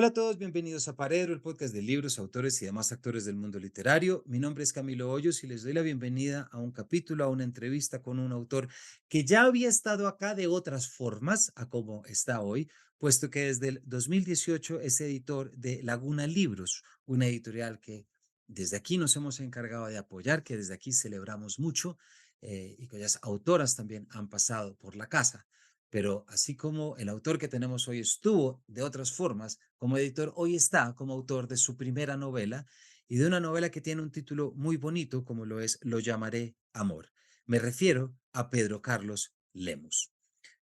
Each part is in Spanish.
Hola a todos, bienvenidos a Paredro, el podcast de libros, autores y demás actores del mundo literario. Mi nombre es Camilo Hoyos y les doy la bienvenida a un capítulo, a una entrevista con un autor que ya había estado acá de otras formas a como está hoy, puesto que desde el 2018 es editor de Laguna Libros, una editorial que desde aquí nos hemos encargado de apoyar, que desde aquí celebramos mucho y cuyas autoras también han pasado por la casa. Pero así como el autor que tenemos hoy estuvo de otras formas como editor, hoy está como autor de su primera novela y de una novela que tiene un título muy bonito como lo es Lo llamaré amor. Me refiero a Pedro Carlos Lemus.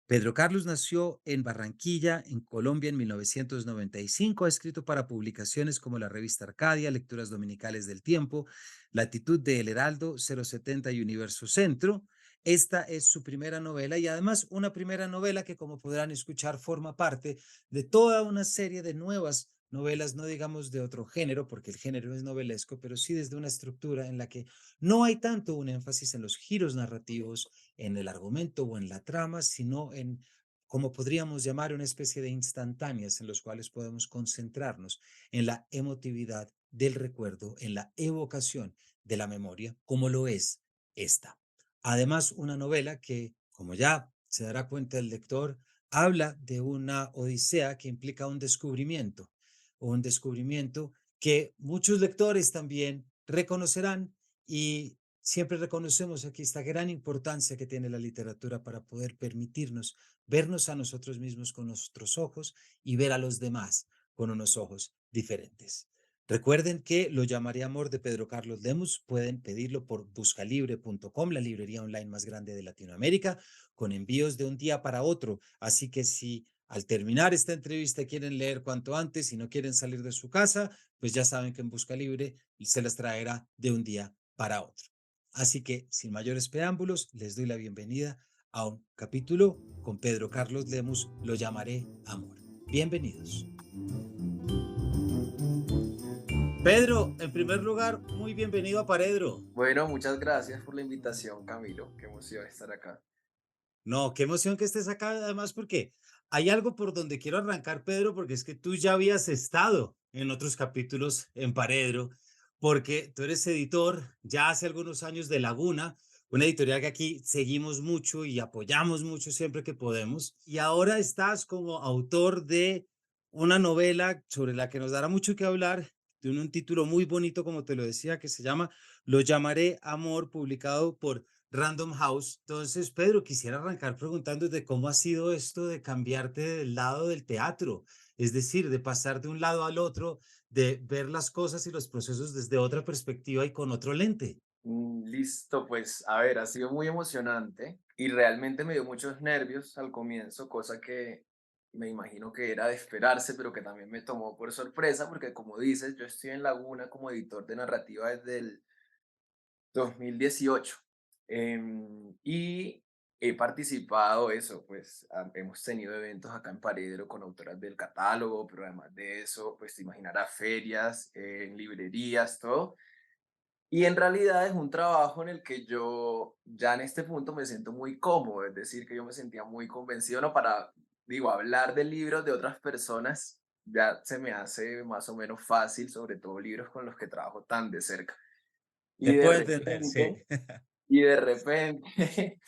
Pedro Carlos nació en Barranquilla, en Colombia, en 1995. Ha escrito para publicaciones como la revista Arcadia, Lecturas Dominicales del Tiempo, Latitud de El Heraldo, 070 y Universo Centro. Esta es su primera novela y además una primera novela que, como podrán escuchar, forma parte de toda una serie de nuevas novelas, no digamos de otro género, porque el género es novelesco, pero sí desde una estructura en la que no hay tanto un énfasis en los giros narrativos, en el argumento o en la trama, sino en, como podríamos llamar, una especie de instantáneas en los cuales podemos concentrarnos en la emotividad del recuerdo, en la evocación de la memoria, como lo es esta. Además, una novela que, como ya se dará cuenta el lector, habla de una odisea que implica un descubrimiento que muchos lectores también reconocerán y siempre reconocemos aquí esta gran importancia que tiene la literatura para poder permitirnos vernos a nosotros mismos con nuestros ojos y ver a los demás con unos ojos diferentes. Recuerden que Lo llamaré amor de Pedro Carlos Lemus pueden pedirlo por buscalibre.com, la librería online más grande de Latinoamérica, con envíos de un día para otro. Así que si al terminar esta entrevista quieren leer cuanto antes y no quieren salir de su casa, pues ya saben que en Busca Libre se las traerá de un día para otro. Así que, sin mayores preámbulos, les doy la bienvenida a un capítulo con Pedro Carlos Lemus, Lo llamaré amor. Bienvenidos. Pedro, en primer lugar, muy bienvenido a Paredro. Bueno, muchas gracias por la invitación, Camilo. Qué emoción estar acá. No, qué emoción que estés acá, además, porque hay algo por donde quiero arrancar, Pedro, porque es que tú ya habías estado en otros capítulos en Paredro, porque tú eres editor ya hace algunos años de Laguna, una editorial que aquí seguimos mucho y apoyamos mucho siempre que podemos, y ahora estás como autor de una novela sobre la que nos dará mucho que hablar, de un título muy bonito, como te lo decía, que se llama Lo llamaré amor, publicado por Random House. Entonces, Pedro, quisiera arrancar preguntándote cómo ha sido esto de cambiarte del lado del teatro, es decir, de pasar de un lado al otro, de ver las cosas y los procesos desde otra perspectiva y con otro lente. Listo, pues a ver, ha sido muy emocionante y realmente me dio muchos nervios al comienzo, cosa que me imagino que era de esperarse, pero que también me tomó por sorpresa, porque como dices, yo estoy en Laguna como editor de narrativa desde el 2018. Y he participado, eso, pues hemos tenido eventos acá en Paredero con autoras del catálogo, pero además de eso, pues te imaginarás ferias, en librerías, todo. Y en realidad es un trabajo en el que yo ya en este punto me siento muy cómodo, es decir, que yo me sentía muy convencido, no para, digo, hablar de libros de otras personas, ya se me hace más o menos fácil, sobre todo libros con los que trabajo tan de cerca. Te Y de puedo entender, sí. repente, y de repente,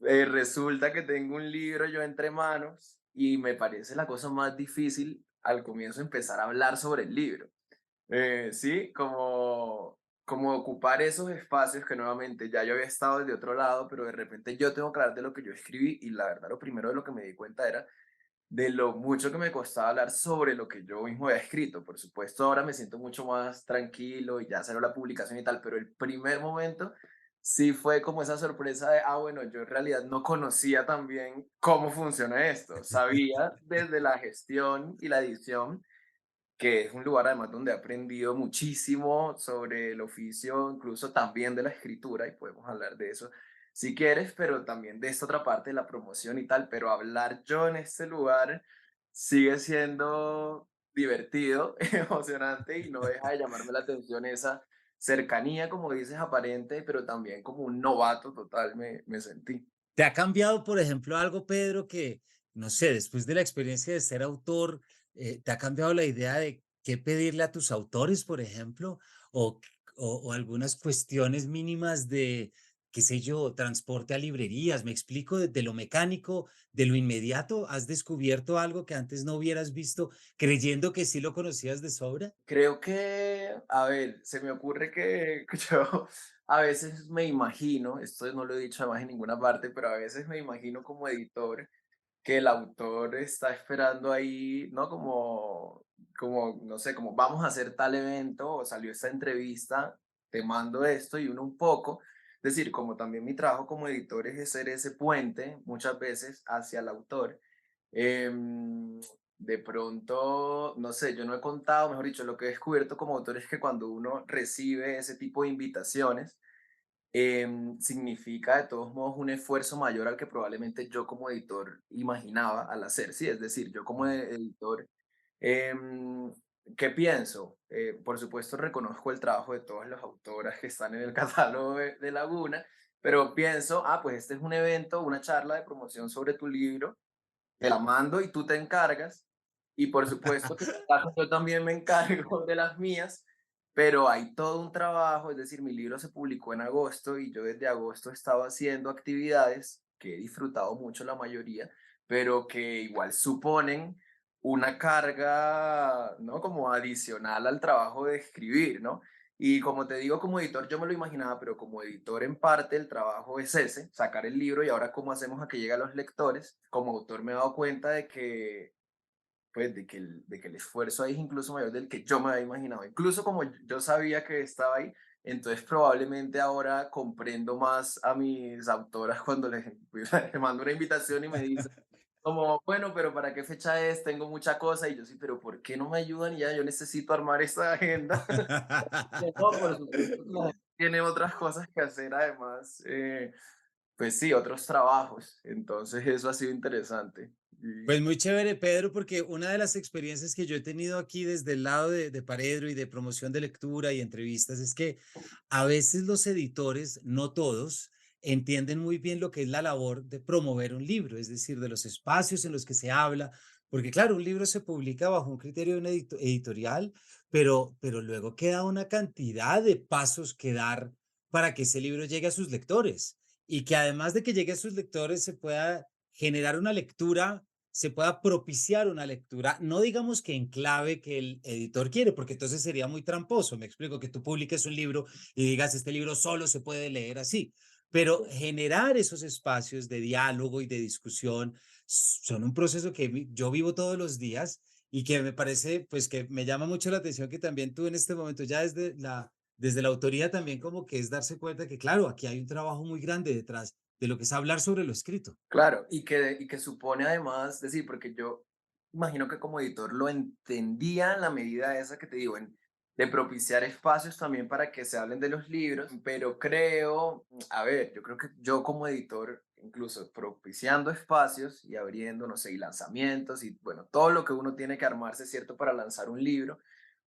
resulta que tengo un libro yo entre manos y me parece la cosa más difícil al comienzo empezar a hablar sobre el libro. Sí, como ocupar esos espacios que nuevamente ya yo había estado desde otro lado, pero de repente yo tengo que hablar de lo que yo escribí y la verdad lo primero de lo que me di cuenta era de lo mucho que me costaba hablar sobre lo que yo mismo había escrito. Por supuesto, ahora me siento mucho más tranquilo y ya salió la publicación y tal, pero el primer momento sí fue como esa sorpresa de, bueno, yo en realidad no conocía tan bien cómo funciona esto. Sabía desde la gestión y la edición, que es un lugar además donde he aprendido muchísimo sobre el oficio, incluso también de la escritura, y podemos hablar de eso si quieres, pero también de esta otra parte de la promoción y tal, pero hablar yo en este lugar sigue siendo divertido, emocionante y no deja de llamarme la atención esa cercanía, como dices, aparente, pero también como un novato total me sentí. ¿Te ha cambiado, por ejemplo, algo, Pedro, que, no sé, después de la experiencia de ser autor, ¿Te ha cambiado la idea de qué pedirle a tus autores, por ejemplo? O, o algunas cuestiones mínimas de, qué sé yo, transporte a librerías. Me explico, de lo mecánico, de lo inmediato. ¿Has descubierto algo que antes no hubieras visto creyendo que sí lo conocías de sobra? Creo que, a ver, se me ocurre que yo a veces me imagino, esto no lo he dicho además en ninguna parte, pero a veces me imagino como editor que el autor está esperando ahí, ¿no? Como, no sé, como vamos a hacer tal evento o salió esta entrevista, te mando esto y uno un poco. Es decir, como también mi trabajo como editor es ser ese puente muchas veces hacia el autor. De pronto, no sé, yo no he contado, mejor dicho, lo que he descubierto como autor es que cuando uno recibe ese tipo de invitaciones, significa de todos modos un esfuerzo mayor al que probablemente yo como editor imaginaba al hacer, sí, es decir, yo como Mm. editor, em, ¿qué pienso? Por supuesto reconozco el trabajo de todas las autoras que están en el catálogo de Laguna, pero pienso, pues este es un evento, una charla de promoción sobre tu libro, te la mando y tú te encargas. Y por supuesto que yo también me encargo de las mías, pero hay todo un trabajo, es decir, mi libro se publicó en agosto y yo desde agosto estaba haciendo actividades que he disfrutado mucho la mayoría, pero que igual suponen una carga, ¿no? Como adicional al trabajo de escribir, ¿no? Y como te digo, como editor yo me lo imaginaba, pero como editor en parte el trabajo es ese, sacar el libro y ahora cómo hacemos a que llegue a los lectores. Como autor me he dado cuenta de que, pues, de que el esfuerzo ahí es incluso mayor del que yo me había imaginado. Incluso como yo sabía que estaba ahí, entonces probablemente ahora comprendo más a mis autoras cuando les mando una invitación y me dicen, como, bueno, pero ¿para qué fecha es? Tengo mucha cosa. Y yo sí, pero ¿por qué no me ayudan? Y ya, yo necesito armar esta agenda. No, por supuesto que la gente tiene otras cosas que hacer además, pues sí, otros trabajos. Entonces eso ha sido interesante. Pues muy chévere, Pedro, porque una de las experiencias que yo he tenido aquí desde el lado de Paredro y de promoción de lectura y entrevistas es que a veces los editores, no todos, entienden muy bien lo que es la labor de promover un libro, es decir, de los espacios en los que se habla, porque claro, un libro se publica bajo un criterio de un editorial, pero luego queda una cantidad de pasos que dar para que ese libro llegue a sus lectores y que además de que llegue a sus lectores se pueda generar una lectura, se pueda propiciar una lectura, no digamos que en clave que el editor quiere, porque entonces sería muy tramposo. Me explico, que tú publiques un libro y digas, este libro solo se puede leer así, pero generar esos espacios de diálogo y de discusión son un proceso que yo vivo todos los días y que me parece, pues que me llama mucho la atención que también tú en este momento, ya desde la autoría también como que es darse cuenta que, claro, aquí hay un trabajo muy grande detrás de lo que es hablar sobre lo escrito. Claro, y que supone además, decir, porque yo imagino que como editor lo entendía en la medida esa que te digo, de propiciar espacios también para que se hablen de los libros, pero creo, a ver, yo creo que yo como editor, incluso propiciando espacios y abriendo, no sé, y lanzamientos y bueno, todo lo que uno tiene que armarse, ¿cierto?, para lanzar un libro.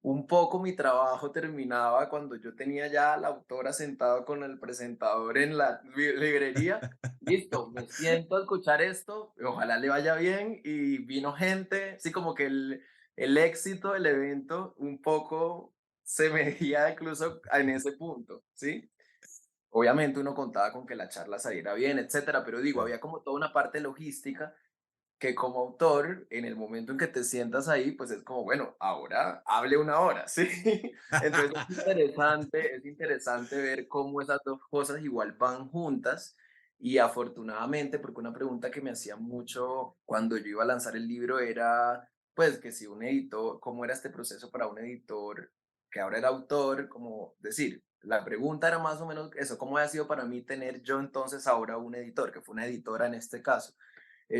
Un poco mi trabajo terminaba cuando yo tenía ya a la autora sentado con el presentador en la librería. Listo, me siento a escuchar esto, ojalá le vaya bien y vino gente, sí, como que el éxito del evento un poco se medía incluso en ese punto, ¿sí? Obviamente uno contaba con que la charla saliera bien, etcétera, pero digo, Sí. había como toda una parte logística que como autor, en el momento en que te sientas ahí, pues es como, bueno, ahora hable una hora, ¿sí? Entonces es interesante ver cómo esas dos cosas igual van juntas y afortunadamente, porque una pregunta que me hacían mucho cuando yo iba a lanzar el libro era, pues, que si un editor, cómo era este proceso para un editor que ahora era autor, como decir, la pregunta era más o menos eso, ¿cómo ha sido para mí tener yo entonces ahora un editor, que fue una editora en este caso?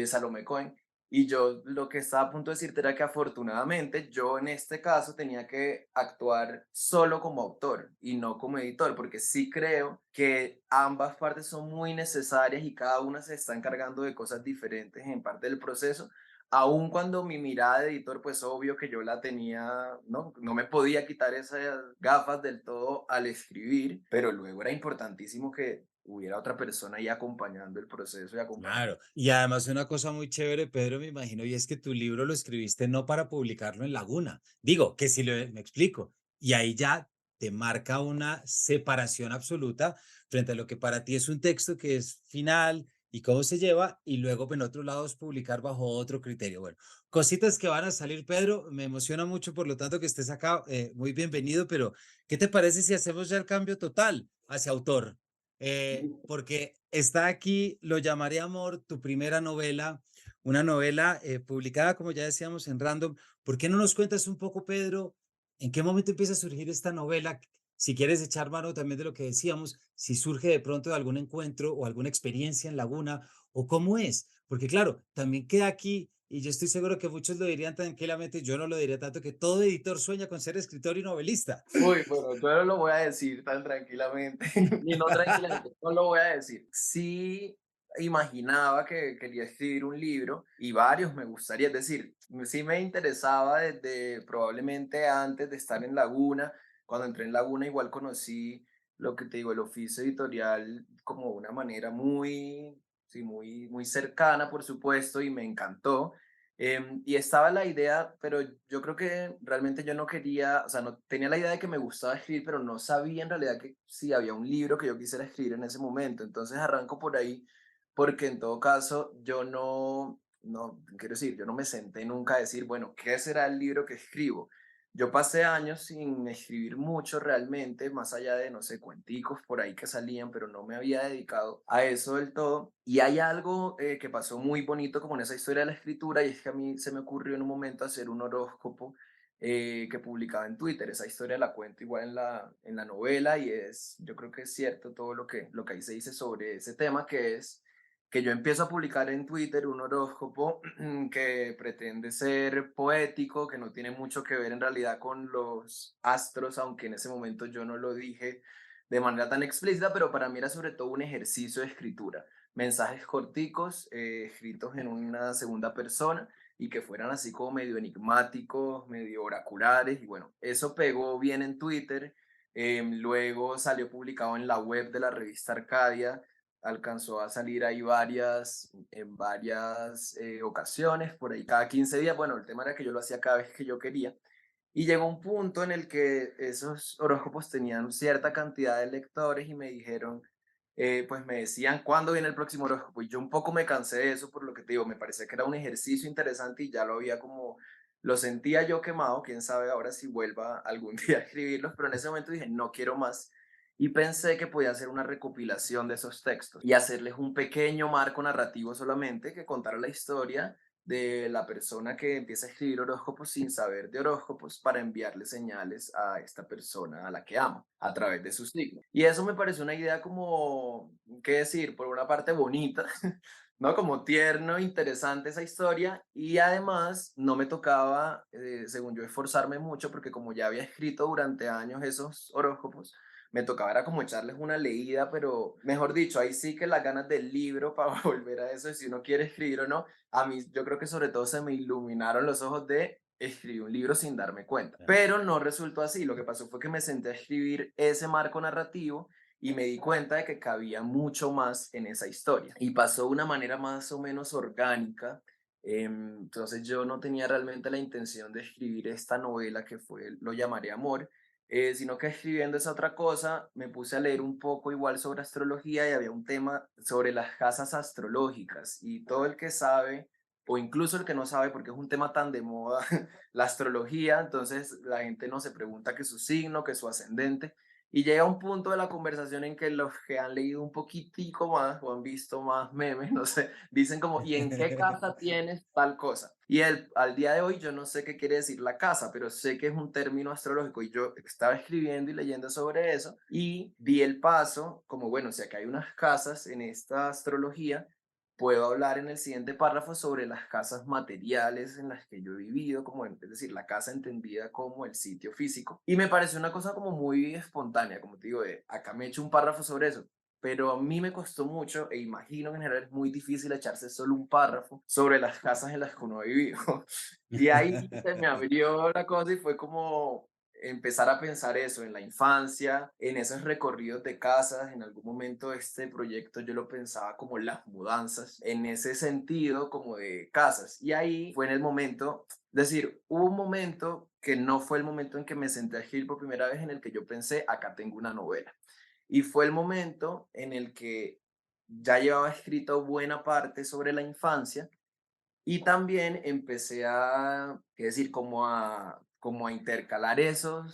Salomé Cohen. Y yo lo que estaba a punto de decirte era que afortunadamente yo en este caso tenía que actuar solo como autor y no como editor, porque sí creo que ambas partes son muy necesarias y cada una se está encargando de cosas diferentes en parte del proceso. Aun cuando mi mirada de editor, pues obvio que yo la tenía, ¿no? No me podía quitar esas gafas del todo al escribir, pero luego era importantísimo que hubiera otra persona ahí acompañando el proceso y acompañando. Claro, y además una cosa muy chévere, Pedro, me imagino, y es que tu libro lo escribiste no para publicarlo en Laguna. Digo, que si me explico, y ahí ya te marca una separación absoluta frente a lo que para ti es un texto que es final y cómo se lleva, y luego en otros lados publicar bajo otro criterio. Bueno, cositas que van a salir, Pedro, me emociona mucho, por lo tanto, que estés acá, muy bienvenido, pero ¿qué te parece si hacemos ya el cambio total hacia autor? Porque está aquí, lo llamaré Amor, tu primera novela, una novela publicada, como ya decíamos, en Random. ¿Por qué no nos cuentas un poco, Pedro, en qué momento empieza a surgir esta novela? Si quieres echar mano también de lo que decíamos, si surge de pronto de algún encuentro o alguna experiencia en Laguna, o cómo es. Porque claro, también queda aquí, y yo estoy seguro que muchos lo dirían tranquilamente, yo no lo diría tanto, que todo editor sueña con ser escritor y novelista. Uy, bueno, yo no lo voy a decir tan tranquilamente, y no tranquilamente, no lo voy a decir. Sí imaginaba que quería escribir un libro y varios me gustaría, es decir, sí me interesaba desde probablemente antes de estar en Laguna. Cuando entré en Laguna igual conocí lo que te digo, el oficio editorial como una manera muy, sí, muy cercana, por supuesto, y me encantó. Y estaba la idea, pero yo creo que realmente yo no quería, o sea, no tenía la idea de que me gustaba escribir, pero no sabía en realidad que si había un libro que yo quisiera escribir en ese momento. Entonces arranco por ahí, porque en todo caso yo no, quiero decir, yo no me senté nunca a decir, bueno, ¿qué será el libro que escribo? Yo pasé años sin escribir mucho realmente, más allá de, no sé, cuenticos por ahí que salían, pero no me había dedicado a eso del todo. Y hay algo que pasó muy bonito como en esa historia de la escritura, y es que a mí se me ocurrió en un momento hacer un horóscopo que publicaba en Twitter. Esa historia la cuento igual en la novela y es, yo creo que es cierto todo lo que ahí se dice sobre ese tema, que es que yo empiezo a publicar en Twitter un horóscopo que pretende ser poético, que no tiene mucho que ver en realidad con los astros, aunque en ese momento yo no lo dije de manera tan explícita, pero para mí era sobre todo un ejercicio de escritura. Mensajes corticos, escritos en una segunda persona y que fueran así como medio enigmáticos, medio oraculares. Y bueno, eso pegó bien en Twitter. Luego salió publicado en la web de la revista Arcadia, alcanzó a salir ahí en varias ocasiones, por ahí cada 15 días. Bueno, el tema era que yo lo hacía cada vez que yo quería. Y llegó un punto en el que esos horóscopos tenían cierta cantidad de lectores y me dijeron, pues me decían, ¿cuándo viene el próximo horóscopo? Y yo un poco me cansé de eso, por lo que te digo, me parecía que era un ejercicio interesante y ya lo había como, lo sentía yo quemado, quién sabe ahora si vuelva algún día a escribirlos, pero en ese momento dije, no quiero más. Y pensé que podía hacer una recopilación de esos textos y hacerles un pequeño marco narrativo solamente que contara la historia de la persona que empieza a escribir horóscopos sin saber de horóscopos para enviarle señales a esta persona a la que amo a través de su signo. Y eso me pareció una idea como, qué decir, por una parte bonita, ¿no? Como tierno, interesante esa historia y además no me tocaba, según yo, esforzarme mucho porque como ya había escrito durante años esos horóscopos, me tocaba era como echarles una leída, pero mejor dicho, ahí sí que las ganas del libro para volver a eso, de si uno quiere escribir o no, a mí yo creo que sobre todo se me iluminaron los ojos de escribir un libro sin darme cuenta. Pero no resultó así. Lo que pasó fue que me senté a escribir ese marco narrativo y me di cuenta de que cabía mucho más en esa historia. Y pasó de una manera más o menos orgánica. Entonces yo no tenía realmente la intención de escribir esta novela que fue, lo llamaré Amor, sino que escribiendo esa otra cosa, me puse a leer un poco igual sobre astrología y había un tema sobre las casas astrológicas y todo el que sabe, o incluso el que no sabe, porque es un tema tan de moda, la astrología, entonces la gente no se pregunta que su signo, que su ascendente, y llega un punto de la conversación en que los que han leído un poquitico más o han visto más memes, no sé, dicen como, ¿y en qué casa tienes tal cosa? Y al día de hoy yo no sé qué quiere decir la casa, pero sé que es un término astrológico y yo estaba escribiendo y leyendo sobre eso y di el paso como, bueno, si acá hay unas casas en esta astrología, puedo hablar en el siguiente párrafo sobre las casas materiales en las que yo he vivido, como es decir, la casa entendida como el sitio físico. Y me pareció una cosa como muy espontánea, como te digo, de acá me he hecho un párrafo sobre eso, pero a mí me costó mucho e imagino que en general es muy difícil echarse solo un párrafo sobre las casas en las que uno ha vivido. Y ahí se me abrió la cosa y fue como, empezar a pensar eso en la infancia, en esos recorridos de casas. En algún momento este proyecto yo lo pensaba como las mudanzas, en ese sentido como de casas. Y ahí fue en el momento, es decir, hubo un momento que no fue el momento en que me senté a escribir por primera vez en el que yo pensé, acá tengo una novela. Y fue el momento en el que ya llevaba escrito buena parte sobre la infancia y también empecé a, es decir, como a intercalar esa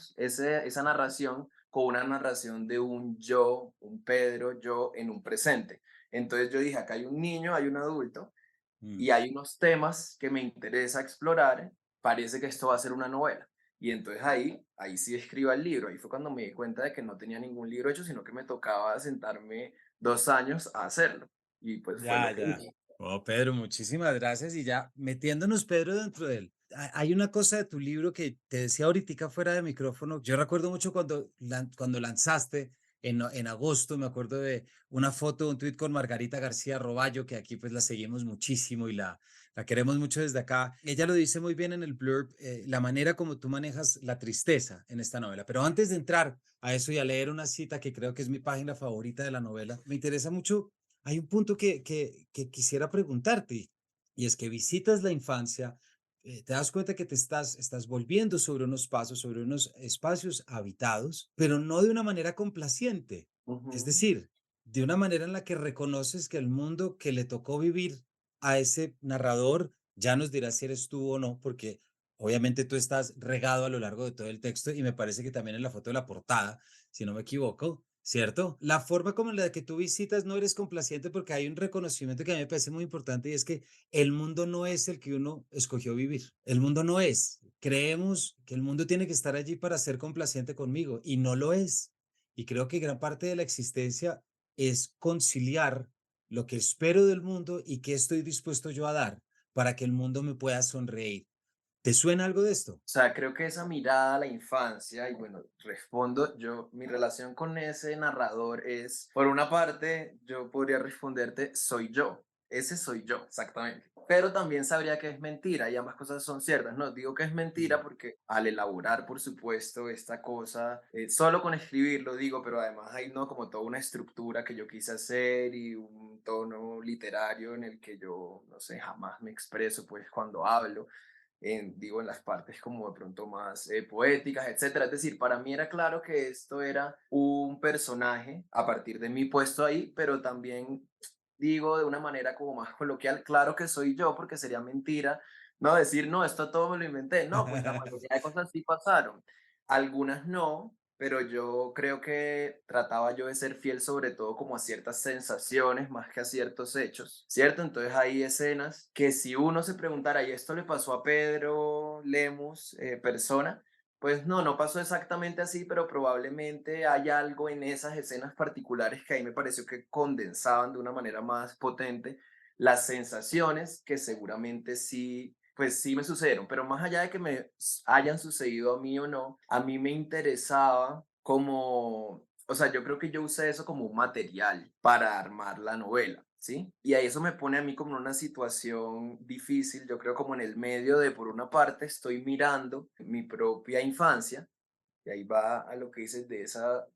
narración con una narración de un yo, un Pedro, yo en un presente. Entonces yo dije, acá hay un niño, hay un adulto Mm. y hay unos temas que me interesa explorar, parece que esto va a ser una novela. Y entonces ahí sí escribo el libro. Ahí fue cuando me di cuenta de que no tenía ningún libro hecho, sino que me tocaba sentarme 2 años a hacerlo. Y pues fue lo Ya, que ya. hice. Oh, Pedro, muchísimas gracias. Y ya metiéndonos, Pedro, dentro de él. Hay una cosa de tu libro que te decía ahorita fuera de micrófono. Yo recuerdo mucho cuando lanzaste en agosto, me acuerdo de una foto, un tuit con Margarita García Roballo, que aquí pues la seguimos muchísimo y la queremos mucho desde acá. Ella lo dice muy bien en el blurb, la manera como tú manejas la tristeza en esta novela. Pero antes de entrar a eso y a leer una cita que creo que es mi página favorita de la novela, me interesa mucho, hay un punto que quisiera preguntarte y es que visitas la infancia, te das cuenta que estás volviendo sobre unos pasos, sobre unos espacios habitados, pero no de una manera complaciente. Es Ujú. decir, de una manera en la que reconoces que el mundo que le tocó vivir a ese narrador, ya nos dirás si eres tú o no, porque obviamente tú estás regado a lo largo de todo el texto y me parece que también en la foto de la portada, si no me equivoco, ¿cierto? La forma como en la que tú visitas no eres complaciente porque hay un reconocimiento que a mí me parece muy importante y es que el mundo no es el que uno escogió vivir. El mundo no es. Creemos que el mundo tiene que estar allí para ser complaciente conmigo y no lo es. Y creo que gran parte de la existencia es conciliar lo que espero del mundo y qué estoy dispuesto yo a dar para que el mundo me pueda sonreír. ¿Te suena algo de esto? O sea, creo que esa mirada a la infancia, y bueno, respondo, mi relación con ese narrador es, por una parte, yo podría responderte, soy yo, ese soy yo, exactamente. Pero también sabría que es mentira y ambas cosas son ciertas, ¿no? Digo que es mentira Mm. porque al elaborar, por supuesto, esta cosa, solo con escribirlo digo, pero además hay, ¿no? Como toda una estructura que yo quise hacer y un tono literario en el que yo, no sé, jamás me expreso, pues, cuando hablo digo, en las partes como de pronto más poéticas, etcétera. Es decir, para mí era claro que esto era un personaje a partir de mi puesto ahí, pero también digo de una manera como más coloquial, claro que soy yo, porque sería mentira, no decir, no, esto todo me lo inventé. No, pues la mayoría de cosas sí pasaron. Algunas no, pero yo creo que trataba yo de ser fiel sobre todo como a ciertas sensaciones más que a ciertos hechos, ¿cierto? Entonces hay escenas que si uno se preguntara, ¿y esto le pasó a Pedro Lemus, persona? Pues no, no pasó exactamente así, pero probablemente hay algo en esas escenas particulares que ahí me pareció que condensaban de una manera más potente las sensaciones que seguramente sí, pues sí me sucedieron, pero más allá de que hayan sucedido a mí o no, a mí me interesaba como, o sea, yo creo que yo usé eso como un material para armar la novela. ¿Sí? Y ahí eso me pone a mí como en una situación difícil, yo creo como en el medio de, por una parte, estoy mirando mi propia infancia, y ahí va a lo que dices de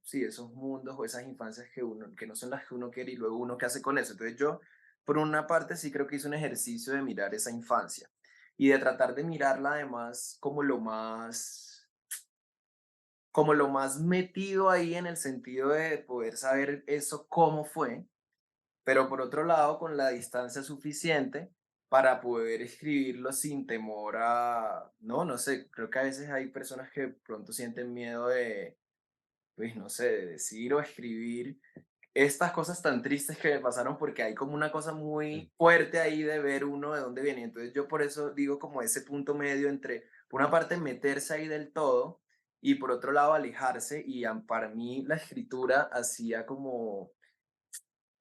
sí, esos mundos o esas infancias que no son las que uno quiere y luego uno qué hace con eso. Entonces yo, por una parte, sí creo que hice un ejercicio de mirar esa infancia y de tratar de mirarla además como lo más metido ahí en el sentido de poder saber eso cómo fue, pero por otro lado, con la distancia suficiente para poder escribirlo sin temor a, no sé, creo que a veces hay personas que pronto sienten miedo de, pues no sé, de decir o escribir estas cosas tan tristes que me pasaron porque hay como una cosa Sí. muy fuerte ahí de ver uno de dónde viene. Entonces yo por eso digo como ese punto medio entre, por una parte, meterse ahí del todo y por otro lado, alejarse. Y para mí la escritura hacía como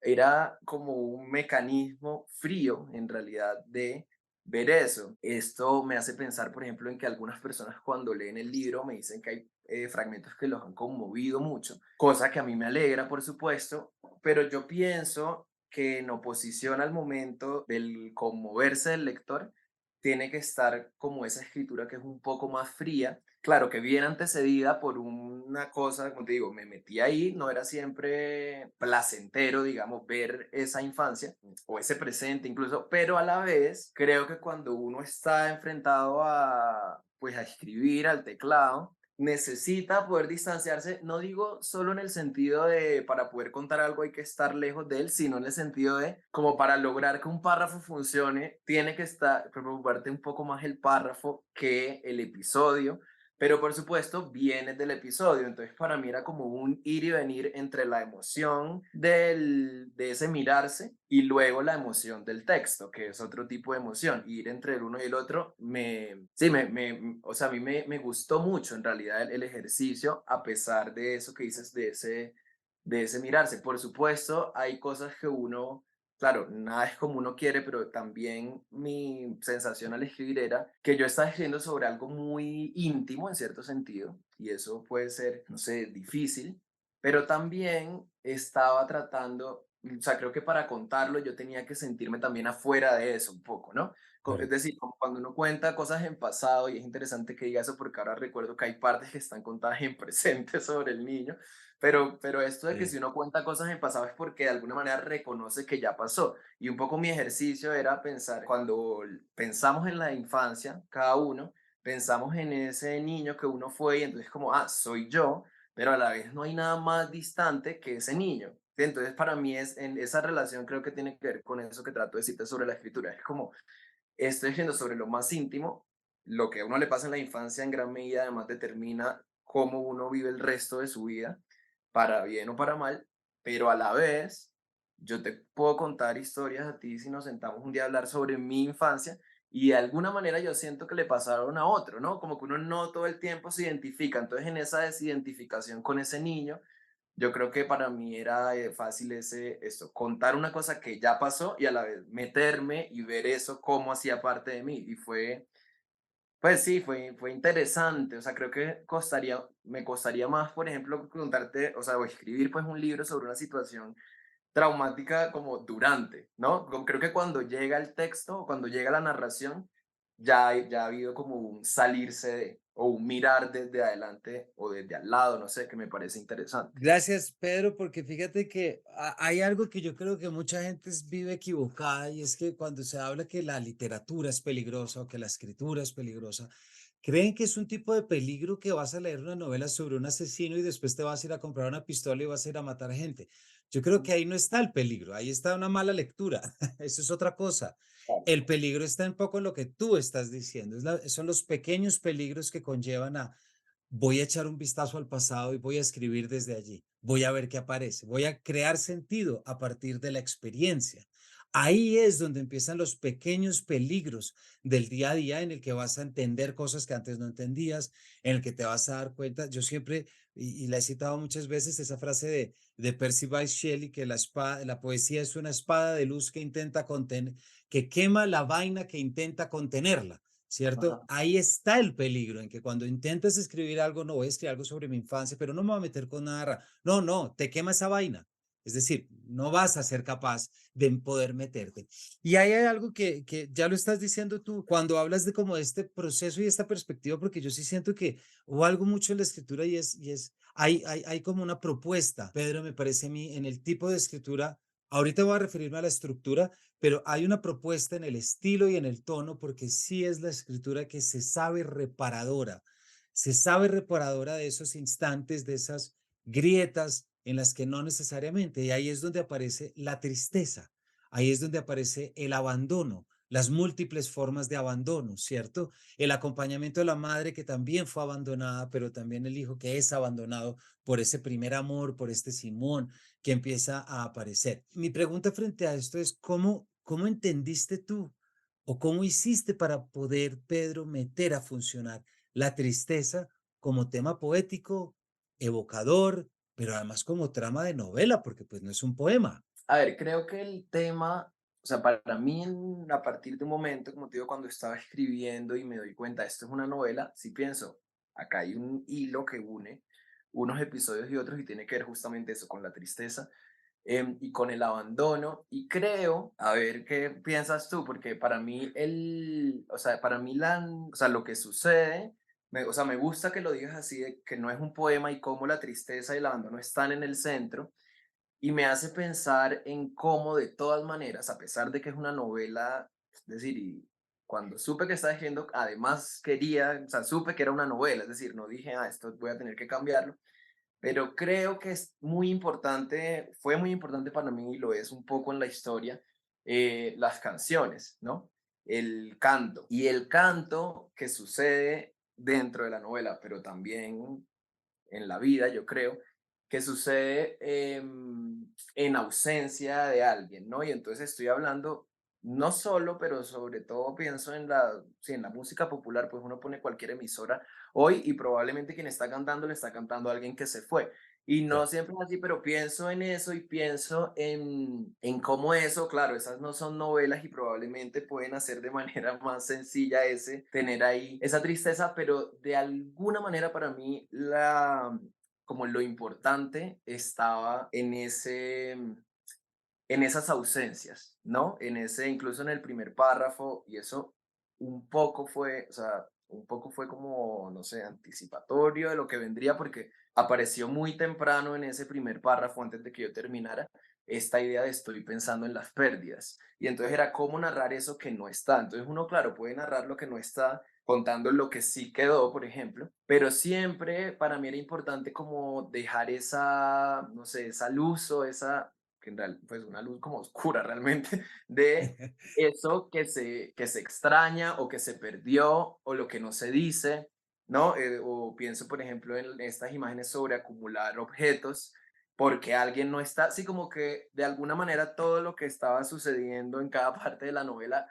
era como un mecanismo frío, en realidad, de ver eso. Esto me hace pensar, por ejemplo, en que algunas personas cuando leen el libro me dicen que hay fragmentos que los han conmovido mucho, cosa que a mí me alegra, por supuesto, pero yo pienso que en oposición al momento del conmoverse del lector, tiene que estar como esa escritura que es un poco más fría, claro, que viene antecedida por una cosa, como te digo, me metí ahí, no era siempre placentero, digamos, ver esa infancia o ese presente incluso, pero a la vez creo que cuando uno está enfrentado a, pues, a escribir al teclado, necesita poder distanciarse, no digo solo en el sentido de para poder contar algo hay que estar lejos de él, sino en el sentido de como para lograr que un párrafo funcione, tiene que estar, preocuparte un poco más el párrafo que el episodio, pero por supuesto viene del episodio, entonces para mí era como un ir y venir entre la emoción de ese mirarse y luego la emoción del texto, que es otro tipo de emoción. Ir entre el uno y el otro, sí, o sea, a mí me gustó mucho en realidad el ejercicio, a pesar de eso que dices, de ese mirarse. Por supuesto, hay cosas que uno, claro, nada es como uno quiere, pero también mi sensación al escribir era que yo estaba escribiendo sobre algo muy íntimo en cierto sentido, y eso puede ser, no sé, difícil, pero también estaba tratando, o sea, creo que para contarlo yo tenía que sentirme también afuera de eso un poco, ¿no? Es Claro. decir, como cuando uno cuenta cosas en pasado, y es interesante que diga eso porque ahora recuerdo que hay partes que están contadas en presente sobre el niño, pero esto de que si Sí, uno cuenta cosas en pasado es porque de alguna manera reconoce que ya pasó. Y un poco mi ejercicio era pensar, cuando pensamos en la infancia, cada uno, pensamos en ese niño que uno fue y entonces como, ah, soy yo, pero a la vez no hay nada más distante que ese niño. Entonces para mí es, en esa relación creo que tiene que ver con eso que trato de decirte sobre la escritura. Es como, estoy escribiendo sobre lo más íntimo, lo que a uno le pasa en la infancia en gran medida además determina cómo uno vive el resto de su vida, para bien o para mal, pero a la vez yo te puedo contar historias a ti si nos sentamos un día a hablar sobre mi infancia y de alguna manera yo siento que le pasaron a otro, ¿no? Como que uno no todo el tiempo se identifica, entonces en esa desidentificación con ese niño yo creo que para mí era fácil esto, contar una cosa que ya pasó y a la vez meterme y ver eso cómo hacía parte de mí. Y fue, pues sí, fue interesante. O sea, creo que me costaría más, por ejemplo, contarte, o sea, o escribir pues un libro sobre una situación traumática como durante, ¿no? Creo que cuando llega el texto, cuando llega la narración, ya ha habido como un salirse de, o un mirar desde adelante o desde al lado, no sé, que me parece interesante. gracias, Pedro, porque fíjate que hay algo que yo creo que mucha gente vive equivocada y es que cuando se habla que la literatura es peligrosa o que la escritura es peligrosa, creen que es un tipo de peligro que vas a leer una novela sobre un asesino y después te vas a ir a comprar una pistola y vas a ir a matar gente. Yo creo que ahí no está el peligro, ahí está una mala lectura. Eso es otra cosa. Claro. El peligro está un poco en lo que tú estás diciendo. Son los pequeños peligros que conllevan a voy a echar un vistazo al pasado y voy a escribir desde allí. Voy a ver qué aparece. Voy a crear sentido a partir de la experiencia. Ahí es donde empiezan los pequeños peligros del día a día en el que vas a entender cosas que antes no entendías, en el que te vas a dar cuenta. Yo siempre, y la he citado muchas veces, esa frase de Percy Bysshe Shelley, que la poesía es una espada de luz que intenta contener, que quema la vaina que intenta contenerla. ¿Cierto? Ajá. Ahí está el peligro, en que cuando intentes escribir algo, no voy a escribir algo sobre mi infancia, pero no me voy a meter con nada. No, no, te quema esa vaina. Es decir, no vas a ser capaz de poder meterte. Y ahí hay algo que ya lo estás diciendo tú cuando hablas de como este proceso y esta perspectiva, porque yo sí siento que hubo algo mucho en la escritura hay como una propuesta, Pedro, me parece a mí, en el tipo de escritura. Ahorita voy a referirme a la estructura, pero hay una propuesta en el estilo y en el tono, porque sí es la escritura que se sabe reparadora de esos instantes, de esas grietas en las que no necesariamente, y ahí es donde aparece la tristeza, ahí es donde aparece el abandono, las múltiples formas de abandono, ¿cierto? El acompañamiento de la madre que también fue abandonada, pero también el hijo que es abandonado por ese primer amor, por este Simón que empieza a aparecer. Mi pregunta frente a esto es, ¿cómo entendiste tú o cómo hiciste para poder, Pedro, meter a funcionar la tristeza como tema poético, evocador, pero además como trama de novela, porque pues no es un poema? A ver, creo que el tema, o sea, para mí a partir de un momento, como te digo, cuando estaba escribiendo y me doy cuenta, esto es una novela, sí pienso, acá hay un hilo que une unos episodios y otros y tiene que ver justamente eso, con la tristeza y con el abandono. Y creo, a ver qué piensas tú, porque para mí o sea, para mí o sea, lo que sucede o sea, me gusta que lo digas así, de que no es un poema y cómo la tristeza y el abandono están en el centro, y me hace pensar en cómo de todas maneras, a pesar de que es una novela, es decir, y cuando supe que estaba escribiendo, además quería, o sea, supe que era una novela, es decir, no dije, ah, esto voy a tener que cambiarlo, pero creo que es muy importante, fue muy importante para mí y lo es un poco en la historia, las canciones, ¿no? El canto. Y el canto que sucede dentro de la novela, pero también en la vida, yo creo, que sucede en ausencia de alguien, ¿no? Y entonces estoy hablando no solo, pero sobre todo pienso en la, sí, en la música popular, pues uno pone cualquier emisora hoy y probablemente quien está cantando le está cantando a alguien que se fue. Y no Claro. siempre es así, pero pienso en eso y pienso en cómo eso, claro, esas no son novelas y probablemente pueden hacer de manera más sencilla ese, tener ahí esa tristeza, pero de alguna manera para mí como lo importante estaba en en esas ausencias, ¿no? En ese, incluso en el primer párrafo, y eso un poco fue, o sea, un poco fue como, no sé, anticipatorio de lo que vendría, porque apareció muy temprano en ese primer párrafo, antes de que yo terminara, esta idea de estoy pensando en las pérdidas. Y entonces era cómo narrar eso que no está. Entonces uno, claro, puede narrar lo que no está contando lo que sí quedó, por ejemplo, pero siempre para mí era importante como dejar esa, no sé, esa luz o esa, que en real, pues una luz como oscura realmente, de eso que se extraña o que se perdió o lo que no se dice, ¿no? O pienso, por ejemplo, en estas imágenes sobre acumular objetos porque alguien no está, así como que de alguna manera todo lo que estaba sucediendo en cada parte de la novela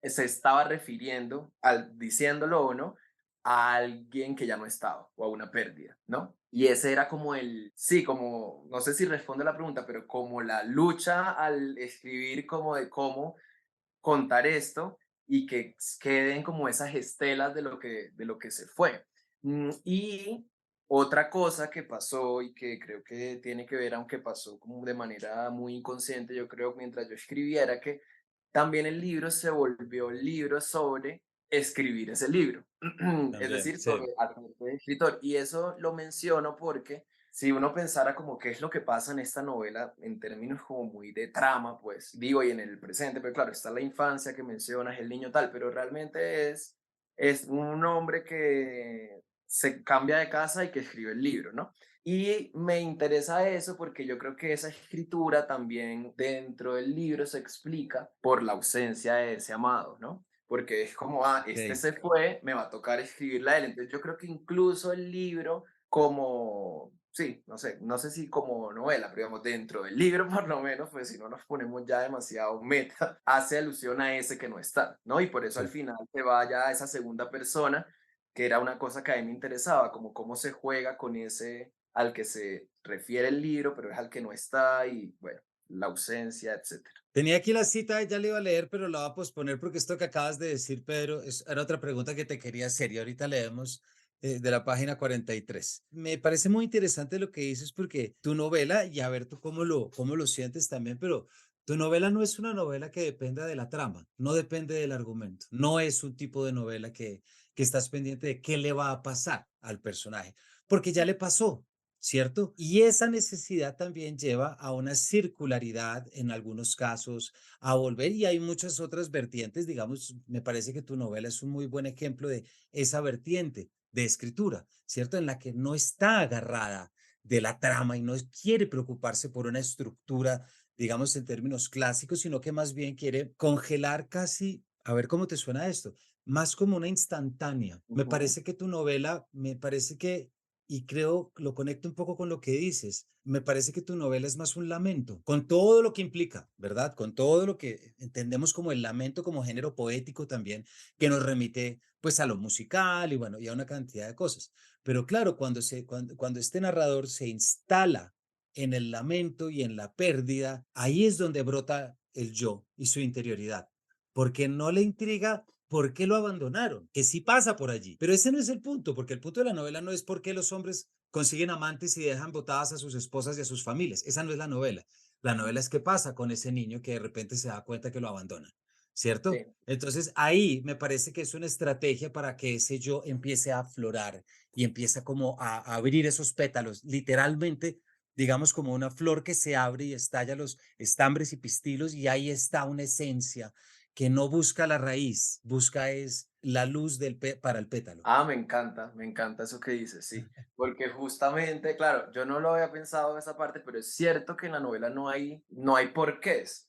se estaba refiriendo, al, diciéndolo o no, a alguien que ya no estaba o a una pérdida, ¿no? Y ese era como el, sí, como, no sé si responde a la pregunta, pero como la lucha al escribir como de cómo contar esto y que queden como esas estelas de lo que se fue. Y otra cosa que pasó y que creo que tiene que ver, aunque pasó como de manera muy inconsciente, yo creo, mientras yo escribía, era que también el libro se volvió el libro sobre escribir ese libro, es También, decir, sobre sí. hacerte de escritor. Y eso lo menciono porque si uno pensara como qué es lo que pasa en esta novela en términos como muy de trama, pues digo, y en el presente, pero claro, está la infancia que mencionas, el niño tal, pero realmente es un hombre que se cambia de casa y que escribe el libro, ¿no? Y me interesa eso porque yo creo que esa escritura también dentro del libro se explica por la ausencia de ese amado, ¿no? Porque es como, ah, este Sí. se fue, me va a tocar escribirla a él. Entonces yo creo que incluso el libro como, sí, no sé, no sé si como novela, pero digamos dentro del libro por lo menos, pues si no nos ponemos ya demasiado meta, hace alusión a ese que no está, ¿no? Y por eso al Sí. final se va ya a esa segunda persona, que era una cosa que a mí me interesaba, como cómo se juega con ese al que se refiere el libro, pero es al que no está y bueno, la ausencia, etcétera. Tenía aquí la cita, ya le iba a leer, pero la voy a posponer porque esto que acabas de decir, Pedro, era otra pregunta que te quería hacer y ahorita leemos de la página 43. Me parece muy interesante lo que dices porque tu novela, y a ver tú cómo lo sientes también, pero tu novela no es una novela que dependa de la trama, no depende del argumento, no es un tipo de novela que estás pendiente de qué le va a pasar al personaje, porque ya le pasó, ¿cierto? Y esa necesidad también lleva a una circularidad en algunos casos, a volver, y hay muchas otras vertientes, digamos, me parece que tu novela es un muy buen ejemplo de esa vertiente de escritura, ¿cierto? En la que no está agarrada de la trama y no quiere preocuparse por una estructura, digamos, en términos clásicos, sino que más bien quiere congelar casi, a ver cómo te suena esto, más como una instantánea. Me Ujú, parece que tu novela, me parece que y creo, lo conecto un poco con lo que dices. Me parece que tu novela es más un lamento, con todo lo que implica, ¿verdad? Con todo lo que entendemos como el lamento como género poético también, que nos remite pues a lo musical y bueno, y a una cantidad de cosas. Pero claro, cuando este narrador se instala en el lamento y en la pérdida, ahí es donde brota el yo y su interioridad, porque no le intriga por qué lo abandonaron, que sí pasa por allí. Pero ese no es el punto, porque el punto de la novela no es por qué los hombres consiguen amantes y dejan botadas a sus esposas y a sus familias. Esa no es la novela. La novela es qué pasa con ese niño que de repente se da cuenta que lo abandonan. ¿cierto? sí. Entonces ahí me parece que es una estrategia para que ese yo empiece a aflorar y empieza como a abrir esos pétalos, literalmente, digamos como una flor que se abre y estalla los estambres y pistilos y ahí está una esencia que no busca la raíz, busca es la luz para el pétalo. Me encanta eso que dices, sí, porque justamente, claro, yo no lo había pensado en esa parte, pero es cierto que en la novela no hay porqués,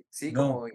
sí, No, como,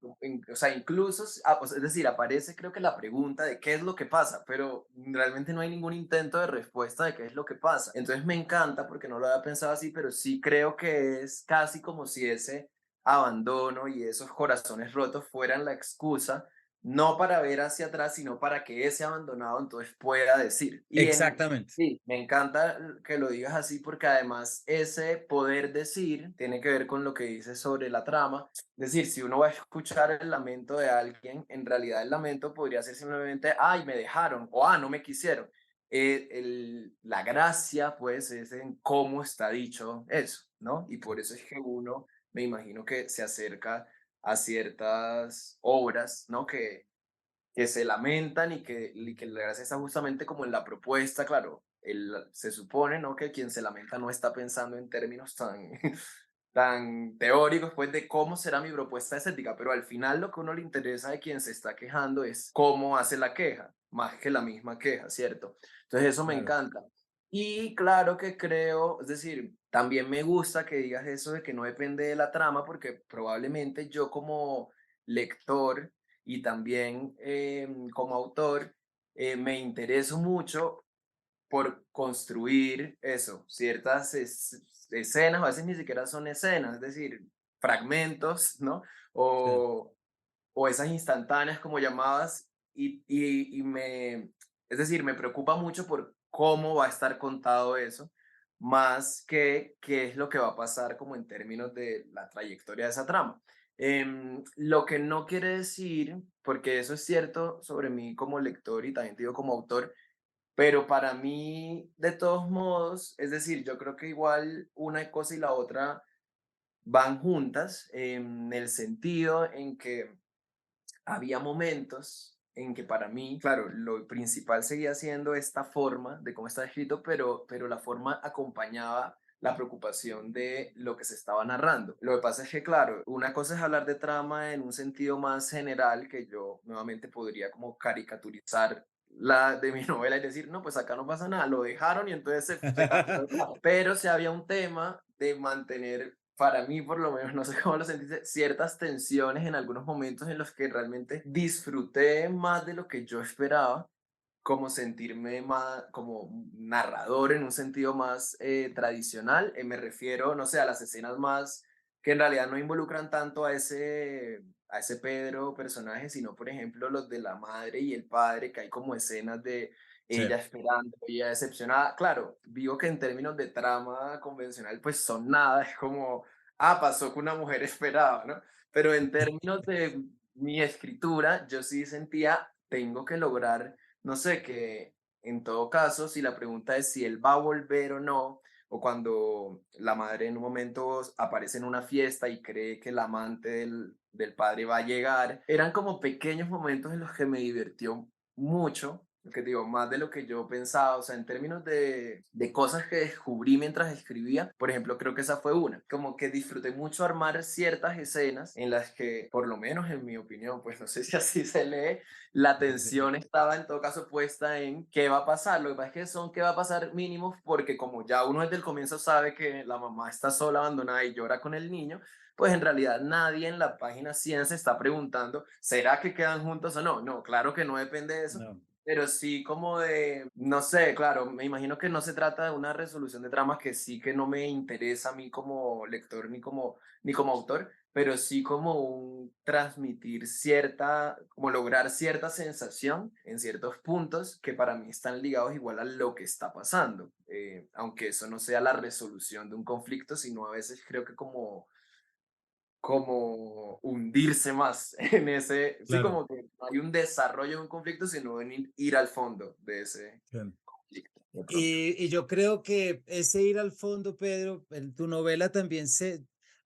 o sea, incluso, o sea, es decir, aparece creo que la pregunta de qué es lo que pasa, pero realmente no hay ningún intento de respuesta de qué es lo que pasa. Entonces me encanta porque no lo había pensado así, pero sí creo que es casi como si ese abandono y esos corazones rotos fueran la excusa no para ver hacia atrás, sino para que ese abandonado entonces pueda decir. exactamente. Sí, me encanta que lo digas así porque además ese poder decir tiene que ver con lo que dices sobre la trama. Es decir, si uno va a escuchar el lamento de alguien, en realidad el lamento podría ser simplemente, ay, me dejaron o no me quisieron. La gracia, pues, es en cómo está dicho eso, ¿no? Y por eso es que uno, me imagino que se acerca a ciertas obras, ¿no? Que se lamentan y que la gracia está justamente como en la propuesta, claro, se supone, ¿no? Que quien se lamenta no está pensando en términos tan, tan teóricos, pues, de cómo será mi propuesta estética, pero al final lo que a uno le interesa de quien se está quejando es cómo hace la queja, más que la misma queja, ¿cierto? Entonces eso me Claro, encanta. Y claro que creo, es decir, también me gusta que digas eso de que no depende de la trama, porque probablemente yo como lector y también como autor me intereso mucho por construir eso, ciertas escenas, o a veces ni siquiera son escenas, es decir, fragmentos, ¿no? sí, O, o esas instantáneas como llamadas, es decir, me preocupa mucho por cómo va a estar contado eso, más que qué es lo que va a pasar como en términos de la trayectoria de esa trama. Lo que no quiere decir, porque eso es cierto sobre mí como lector y también te digo como autor, pero para mí, de todos modos, es decir, yo creo que igual una cosa y la otra van juntas en el sentido en que había momentos en que para mí, claro, lo principal seguía siendo esta forma de cómo está escrito, pero la forma acompañaba la preocupación de lo que se estaba narrando. Lo que pasa es que, claro, una cosa es hablar de trama en un sentido más general, que yo nuevamente podría como caricaturizar la de mi novela y decir, no, pues acá no pasa nada, lo dejaron y entonces se cambió. Pero si había un tema de mantener, para mí por lo menos, no sé cómo lo sentiste, ciertas tensiones en algunos momentos en los que realmente disfruté más de lo que yo esperaba, como sentirme más como narrador en un sentido más tradicional. Me refiero, no sé, a las escenas más que en realidad no involucran tanto a ese Pedro personaje, sino por ejemplo los de la madre y el padre, que hay como escenas de sí, ella esperando, ella decepcionada. Claro, digo que en términos de trama convencional, pues son nada, es como, pasó que una mujer esperaba, ¿no? Pero en términos de mi escritura, yo sí sentía, tengo que lograr, no sé, que en todo caso, si la pregunta es si él va a volver o no, o cuando la madre en un momento aparece en una fiesta y cree que el amante del padre va a llegar, eran como pequeños momentos en los que me divirtió mucho, lo que digo, más de lo que yo pensaba, o sea, en términos de cosas que descubrí mientras escribía, por ejemplo, creo que esa fue una, como que disfruté mucho armar ciertas escenas en las que, por lo menos en mi opinión, pues no sé si así se lee, la atención estaba en todo caso puesta en qué va a pasar. Lo que pasa es que son qué va a pasar mínimos porque como ya uno desde el comienzo sabe que la mamá está sola, abandonada y llora con el niño, pues en realidad nadie en la página 100 se está preguntando, ¿será que quedan juntos o no? No, claro que no depende de eso. no, Pero sí como de, no sé, claro, me imagino que no se trata de una resolución de tramas que sí que no me interesa a mí como lector ni como autor, pero sí como un transmitir cierta, como lograr cierta sensación en ciertos puntos que para mí están ligados igual a lo que está pasando, aunque eso no sea la resolución de un conflicto, sino a veces creo que como hundirse más en ese, sí, claro. como que no hay un desarrollo de un conflicto, sino en ir al fondo de ese Claro. conflicto, de pronto. Y yo creo que ese ir al fondo, Pedro, en tu novela también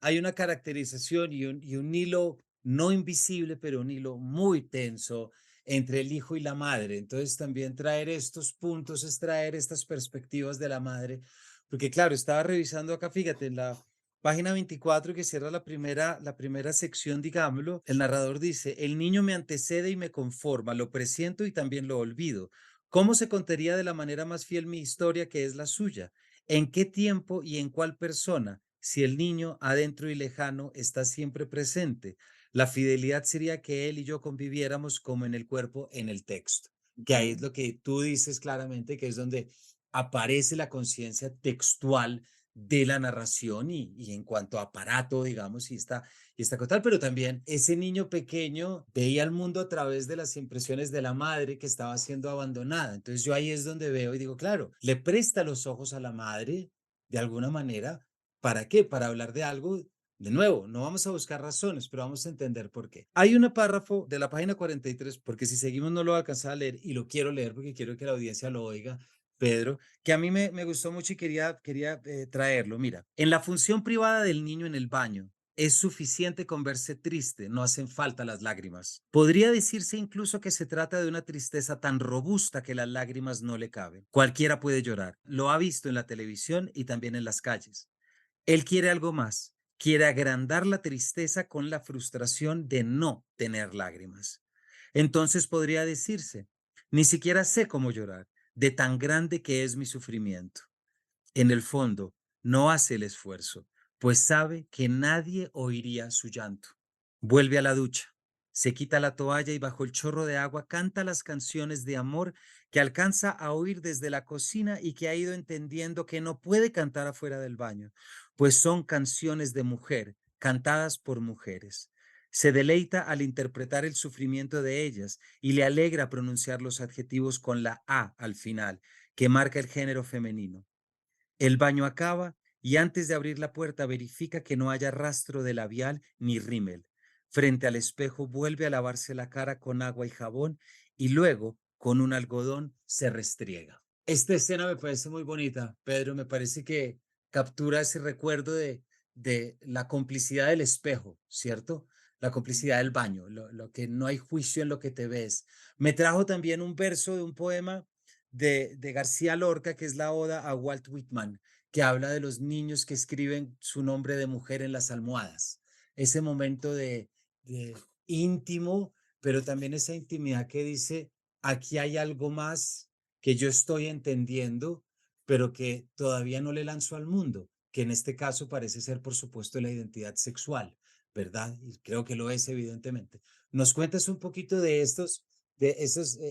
hay una caracterización y un hilo no invisible, pero un hilo muy tenso entre el hijo y la madre. Entonces también traer estos puntos es traer estas perspectivas de la madre, porque claro, estaba revisando acá, fíjate, en la página 24 que cierra la primera sección, digámoslo, el narrador dice, el niño me antecede y me conforma, lo presiento y también lo olvido. ¿Cómo se contaría de la manera más fiel mi historia que es la suya? ¿En qué tiempo y en cuál persona? Si el niño, adentro y lejano, está siempre presente. La fidelidad sería que él y yo conviviéramos como en el cuerpo, en el texto. Que ahí es Ujú. lo que tú dices claramente, que es donde aparece la conciencia textual de la narración y en cuanto a aparato, digamos, y está tal, pero también ese niño pequeño veía el mundo a través de las impresiones de la madre que estaba siendo abandonada. Entonces yo ahí es donde veo y digo, claro, le presta los ojos a la madre de alguna manera. ¿Para qué? Para hablar de algo. De nuevo, no vamos a buscar razones, pero vamos a entender por qué. Hay un párrafo de la página 43, porque si seguimos no lo voy a alcanzar a leer y lo quiero leer porque quiero que la audiencia lo oiga, Pedro, que a mí me gustó mucho y quería traerlo. Mira, en la función privada del niño en el baño, es suficiente con verse triste, no hacen falta las lágrimas. Podría decirse incluso que se trata de una tristeza tan robusta que las lágrimas no le caben. Cualquiera puede llorar, lo ha visto en la televisión y también en las calles. Él quiere algo más, quiere agrandar la tristeza con la frustración de no tener lágrimas. Entonces podría decirse, ni siquiera sé cómo llorar, de tan grande que es mi sufrimiento. En el fondo, no hace el esfuerzo, pues sabe que nadie oiría su llanto. Vuelve a la ducha, se quita la toalla y bajo el chorro de agua canta las canciones de amor que alcanza a oír desde la cocina y que ha ido entendiendo que no puede cantar afuera del baño, pues son canciones de mujer, cantadas por mujeres. Se deleita al interpretar el sufrimiento de ellas y le alegra pronunciar los adjetivos con la A al final, que marca el género femenino. El baño acaba y antes de abrir la puerta verifica que no haya rastro de labial ni rímel. Frente al espejo vuelve a lavarse la cara con agua y jabón y luego con un algodón se restriega. Esta escena me parece muy bonita, Pedro, me parece que captura ese recuerdo de la complicidad del espejo, ¿cierto? La complicidad del baño, lo que no hay juicio en lo que te ves. Me trajo también un verso de un poema de García Lorca, que es la oda a Walt Whitman, que habla de los niños que escriben su nombre de mujer en las almohadas. Ese momento de íntimo, pero también esa intimidad que dice, aquí hay algo más que yo estoy entendiendo, pero que todavía no le lanzo al mundo, que en este caso parece ser, por supuesto, la identidad sexual, ¿verdad? Y creo que lo es, evidentemente. ¿Nos cuentas un poquito de esos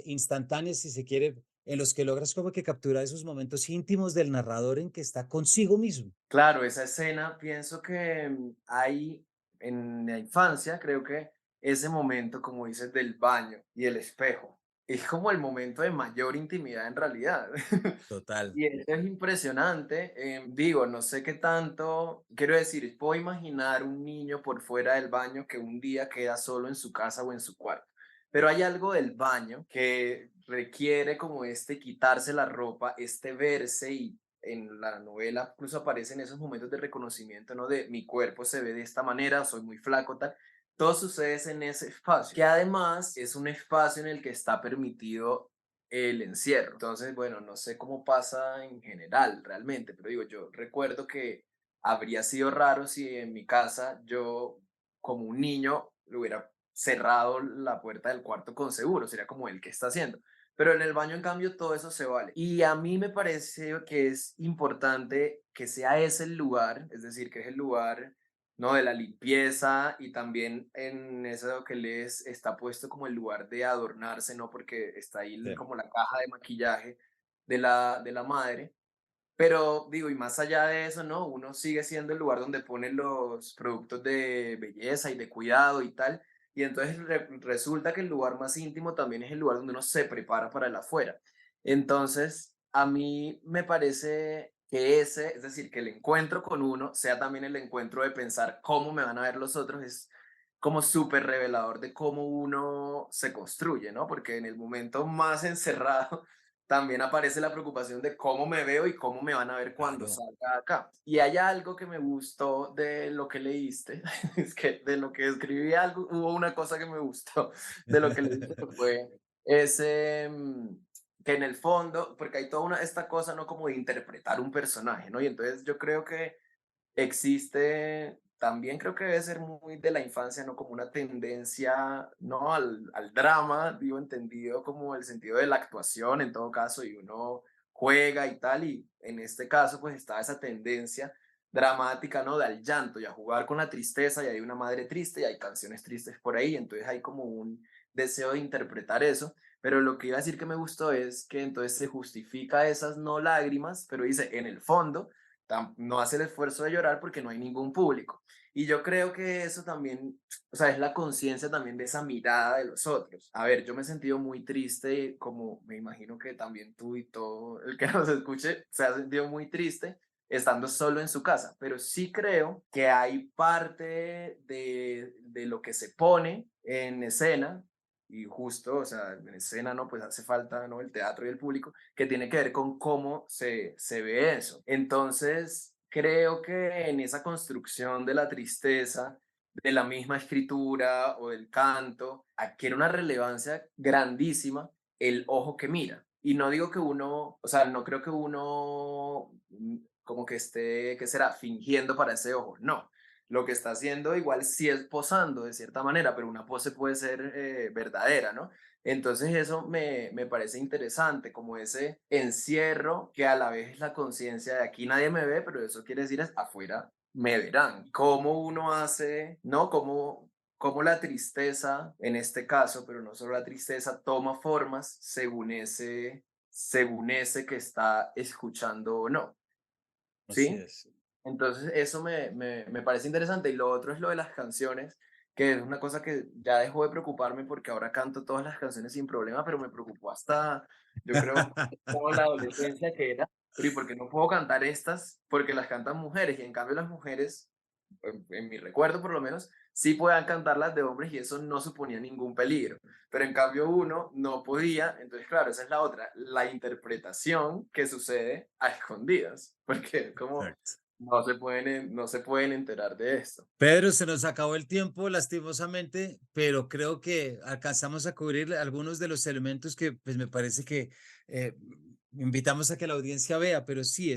instantáneos, si se quiere, en los que logras como que capturar esos momentos íntimos del narrador en que está consigo mismo? Claro, esa escena pienso que hay en la infancia, creo que ese momento, como dices, del baño y el espejo, es como el momento de mayor intimidad en realidad. Total. Y eso es impresionante. Digo, no sé qué tanto, quiero decir, puedo imaginar un niño por fuera del baño que un día queda solo en su casa o en su cuarto. Pero hay algo del baño que requiere como este quitarse la ropa, este verse y en la novela incluso aparecen esos momentos de reconocimiento, ¿no? De mi cuerpo se ve de esta manera, soy muy flaco, tal. Todo sucede en ese espacio, que además es un espacio en el que está permitido el encierro. Entonces, bueno, no sé cómo pasa en general realmente, pero digo, yo recuerdo que habría sido raro si en mi casa yo, como un niño, le hubiera cerrado la puerta del cuarto con seguro, sería como el que está haciendo. Pero en el baño, en cambio, todo eso se vale. Y a mí me parece que es importante que sea ese el lugar, es decir, que es el lugar, ¿no? De la limpieza y también en eso que lees está puesto como el lugar de adornarse, ¿no? Porque está ahí Sí, como la caja de maquillaje de la madre. Pero digo, y más allá de eso, ¿no? Uno sigue siendo el lugar donde ponen los productos de belleza y de cuidado y tal. Y entonces resulta que el lugar más íntimo también es el lugar donde uno se prepara para el afuera. Entonces, a mí me parece que ese, es decir, que el encuentro con uno sea también el encuentro de pensar cómo me van a ver los otros, es como súper revelador de cómo uno se construye, ¿no? Porque en el momento más encerrado también aparece la preocupación de cómo me veo y cómo me van a ver cuando Claro. salga acá. Y hay algo que me gustó de lo que leíste, es que de lo que escribí algo, hubo una cosa que me gustó de lo que leíste que fue ese, que en el fondo, porque hay toda esta cosa, ¿no? Como de interpretar un personaje, ¿no? Y entonces yo creo que existe, también creo que debe ser muy de la infancia, ¿no? Como una tendencia, ¿no? Al drama, digo, entendido como el sentido de la actuación en todo caso, y uno juega y tal, y en este caso pues está esa tendencia dramática, ¿no? Del llanto y a jugar con la tristeza, y hay una madre triste y hay canciones tristes por ahí, entonces hay como un deseo de interpretar eso, pero lo que iba a decir que me gustó es que entonces se justifica esas no lágrimas, pero dice, en el fondo, no hace el esfuerzo de llorar porque no hay ningún público. Y yo creo que eso también, o sea, es la conciencia también de esa mirada de los otros. A ver, yo me he sentido muy triste, como me imagino que también tú y todo el que nos escuche se ha sentido muy triste estando solo en su casa, pero sí creo que hay parte de lo que se pone en escena, y justo, o sea, en escena, ¿no? Pues hace falta, ¿no? El teatro y el público, que tiene que ver con cómo se ve eso. Entonces, creo que en esa construcción de la tristeza, de la misma escritura o del canto, adquiere una relevancia grandísima el ojo que mira. Y no digo que uno, o sea, no creo que uno como que esté, ¿qué será? Fingiendo para ese ojo. No, lo que está haciendo igual sí es posando de cierta manera, pero una pose puede ser verdadera, ¿no? Entonces eso me parece interesante, como ese encierro que a la vez es la conciencia de aquí nadie me ve, pero eso quiere decir es afuera me verán. Cómo uno hace, ¿no? Cómo la tristeza, en este caso, pero no solo la tristeza, toma formas según ese que está escuchando o no, Así ¿sí? es. Entonces, eso me parece interesante. Y lo otro es lo de las canciones, que es una cosa que ya dejó de preocuparme porque ahora canto todas las canciones sin problema, pero me preocupó hasta, yo creo, como la adolescencia que era. Pero ¿y por qué no puedo cantar estas? Porque las cantan mujeres y en cambio las mujeres, en mi recuerdo por lo menos, sí podían cantar las de hombres y eso no suponía ningún peligro. Pero en cambio uno no podía, entonces claro, esa es la otra, la interpretación que sucede a escondidas, porque como Exacto. no se pueden enterar de esto. Pedro, se nos acabó el tiempo, lastimosamente, pero creo que alcanzamos a cubrir algunos de los elementos que, pues, me parece que eh, invitamos a que la audiencia vea, pero sí,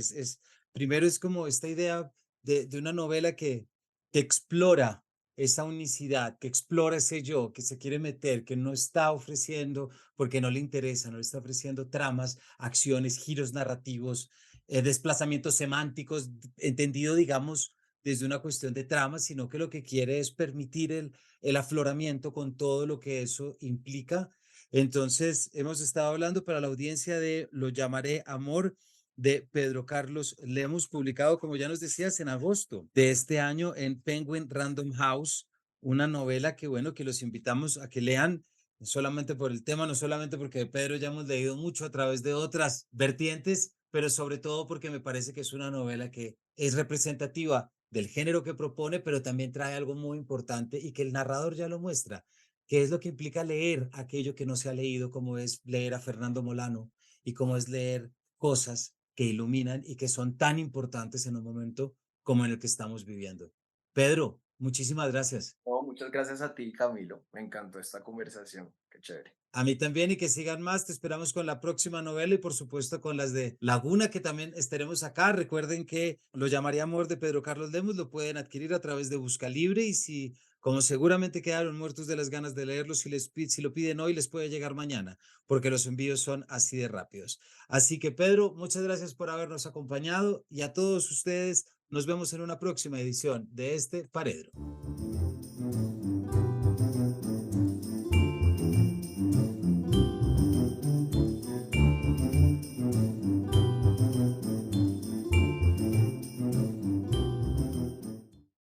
primero es como esta idea de una novela que explora esa unicidad, que explora ese yo, que se quiere meter, que no está ofreciendo, porque no le interesa, no le está ofreciendo tramas, acciones, giros narrativos, desplazamientos semánticos, entendido, digamos, desde una cuestión de trama, sino que lo que quiere es permitir el afloramiento con todo lo que eso implica. Entonces, hemos estado hablando para la audiencia de Lo llamaré amor de Pedro Carlos Lemus, publicado, como ya nos decías, en agosto de este año en Penguin Random House, una novela que, bueno, que los invitamos a que lean, no solamente por el tema, no solamente porque de Pedro ya hemos leído mucho a través de otras vertientes, pero sobre todo porque me parece que es una novela que es representativa del género que propone, pero también trae algo muy importante y que el narrador ya lo muestra, que es lo que implica leer aquello que no se ha leído, como es leer a Fernando Molano y como es leer cosas que iluminan y que son tan importantes en un momento como en el que estamos viviendo. Pedro, muchísimas gracias. No, muchas gracias a ti, Camilo. Me encantó esta conversación. Qué chévere. A mí también y que sigan más. Te esperamos con la próxima novela y por supuesto con las de Laguna que también estaremos acá. Recuerden que Lo llamaría amor de Pedro Carlos Lemus lo pueden adquirir a través de Busca Libre y si como seguramente quedaron muertos de las ganas de leerlo, si lo piden hoy les puede llegar mañana porque los envíos son así de rápidos. Así que Pedro, muchas gracias por habernos acompañado y a todos ustedes nos vemos en una próxima edición de este Paredro.